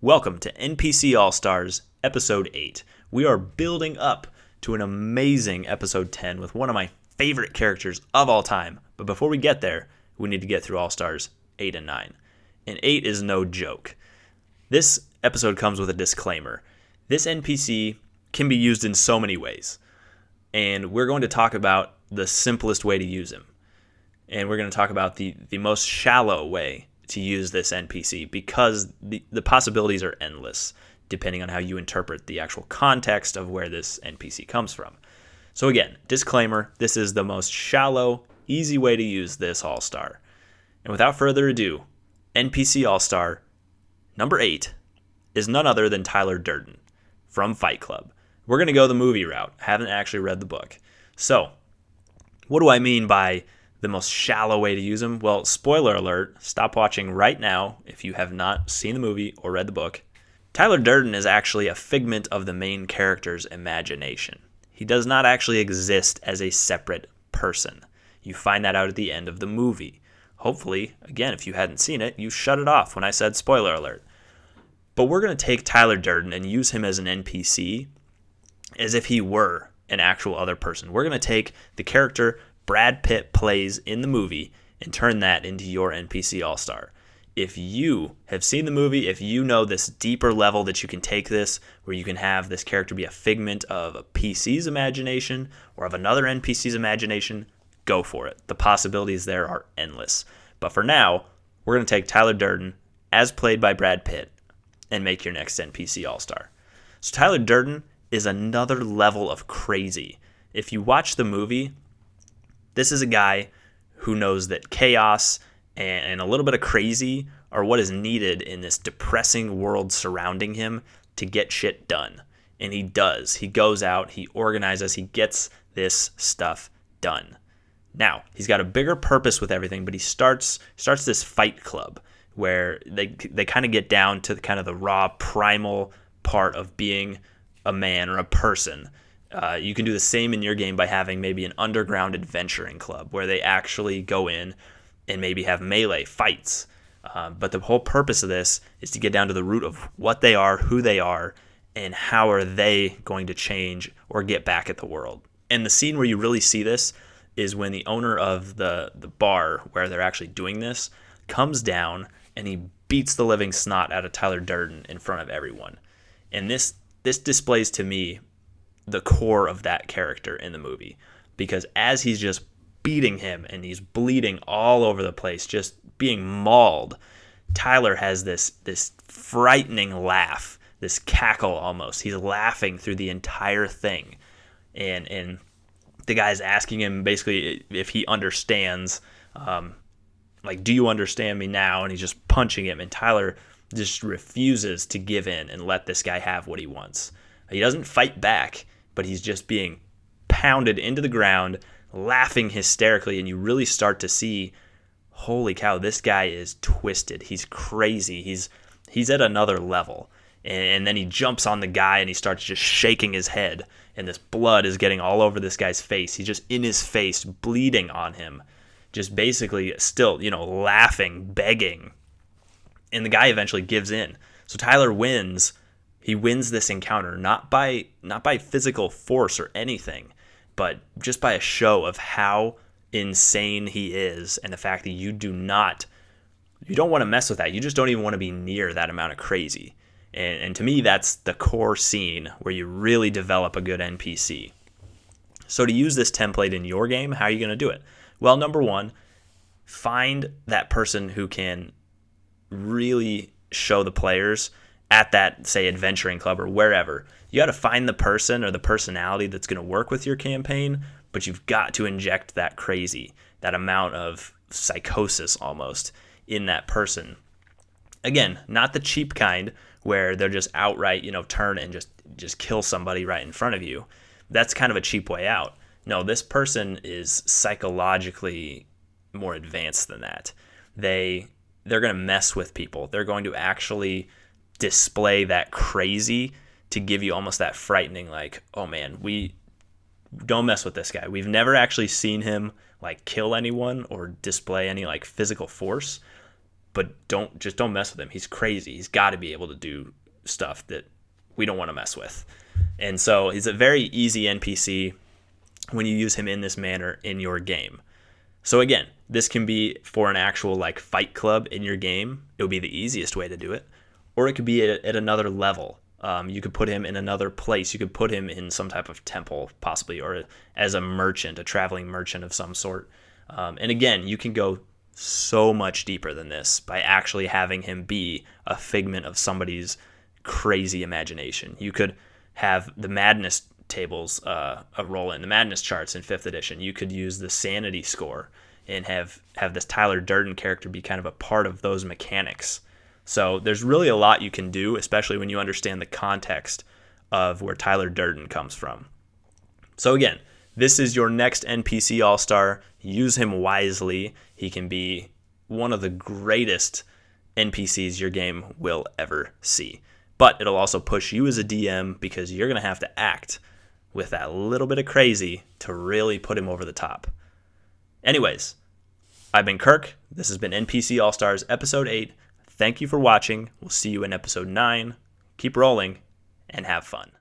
Welcome to NPC All-Stars, Episode 8. We are building up to an amazing Episode 10 with one of my favorite characters of all time. But before we get there, we need to get through All-Stars 8 and 9. And 8 is no joke. This episode comes with a disclaimer. This NPC can be used in so many ways. And we're going to talk about the simplest way to use him. And we're going to talk about the most shallow way to use this NPC because the possibilities are endless depending on how you interpret the actual context of where this NPC comes from. So again, disclaimer, this is the most shallow, easy way to use this All-Star. And without further ado, NPC All-Star number 8 is none other than Tyler Durden from Fight Club. We're going to go the movie route. I haven't actually read the book. So, what do I mean by the most shallow way to use him? Well, spoiler alert, stop watching right now if you have not seen the movie or read the book. Tyler Durden is actually a figment of the main character's imagination. He does not actually exist as a separate person. You find that out at the end of the movie. Hopefully, again, if you hadn't seen it, you shut it off when I said spoiler alert. But we're going to take Tyler Durden and use him as an NPC as if he were an actual other person. We're going to take the character Brad Pitt plays in the movie and turn that into your NPC All-Star. If you have seen the movie, if you know this deeper level that you can take this, where you can have this character be a figment of a PC's imagination or of another NPC's imagination, go for it. The possibilities there are endless. But for now, we're going to take Tyler Durden, as played by Brad Pitt, and make your next NPC All-Star. So Tyler Durden is another level of crazy. If you watch the movie, this is a guy who knows that chaos and a little bit of crazy are what is needed in this depressing world surrounding him to get shit done. And he does. He goes out, he organizes, he gets this stuff done. Now, he's got a bigger purpose with everything, but he starts this fight club where they kind of get down to kind of the raw primal part of being a man or a person. You can do the same in your game by having maybe an underground adventuring club where they actually go in and maybe have melee fights. But the whole purpose of this is to get down to the root of what they are, who they are, and how are they going to change or get back at the world. And the scene where you really see this is when the owner of the bar where they're actually doing this comes down and he beats the living snot out of Tyler Durden in front of everyone. And this displays to me the core of that character in the movie, because as he's just beating him and he's bleeding all over the place, just being mauled, Tyler has this frightening laugh, this cackle almost. He's laughing through the entire thing, and the guy's asking him basically if he understands, like, do you understand me now? And he's just punching him, and Tyler just refuses to give in and let this guy have what he wants. He doesn't fight back, but he's just being pounded into the ground, laughing hysterically, and you really start to see, holy cow, this guy is twisted. He's crazy. He's at another level. And then he jumps on the guy and he starts just shaking his head, and this blood is getting all over this guy's face. He's just in his face, bleeding on him, just basically still, laughing, begging. And the guy eventually gives in. So Tyler wins. He wins this encounter not by physical force or anything, but just by a show of how insane he is, and the fact that you don't want to mess with that. You just don't even want to be near that amount of crazy. And to me, that's the core scene where you really develop a good NPC. So to use this template in your game, how are you going to do it? Well, number one, find that person who can really show the players at that, say, adventuring club or wherever. You got to find the person or the personality that's going to work with your campaign, but you've got to inject that crazy, that amount of psychosis almost in that person. Again, not the cheap kind where they're just outright, turn and just kill somebody right in front of you. That's kind of a cheap way out. No, this person is psychologically more advanced than that. They're going to mess with people. They're going to actually display that crazy to give you almost that frightening, like, oh man, we don't mess with this guy. We've never actually seen him like kill anyone or display any like physical force, but don't mess with him. He's crazy. He's got to be able to do stuff that we don't want to mess with. And so he's a very easy NPC when you use him in this manner in your game. So again, this can be for an actual like fight club in your game. It would be the easiest way to do it. Or it could be at another level. You could put him in another place. You could put him in some type of temple, possibly, or as a merchant, a traveling merchant of some sort. And again, you can go so much deeper than this by actually having him be a figment of somebody's crazy imagination. You could have the madness tables roll in, the madness charts in 5th edition. You could use the sanity score and have this Tyler Durden character be kind of a part of those mechanics. So there's really a lot you can do, especially when you understand the context of where Tyler Durden comes from. So again, this is your next NPC All-Star. Use him wisely. He can be one of the greatest NPCs your game will ever see. But it'll also push you as a DM because you're going to have to act with that little bit of crazy to really put him over the top. Anyways, I've been Kirk. This has been NPC All-Stars Episode 8. Thank you for watching. We'll see you in Episode 9. Keep rolling and have fun.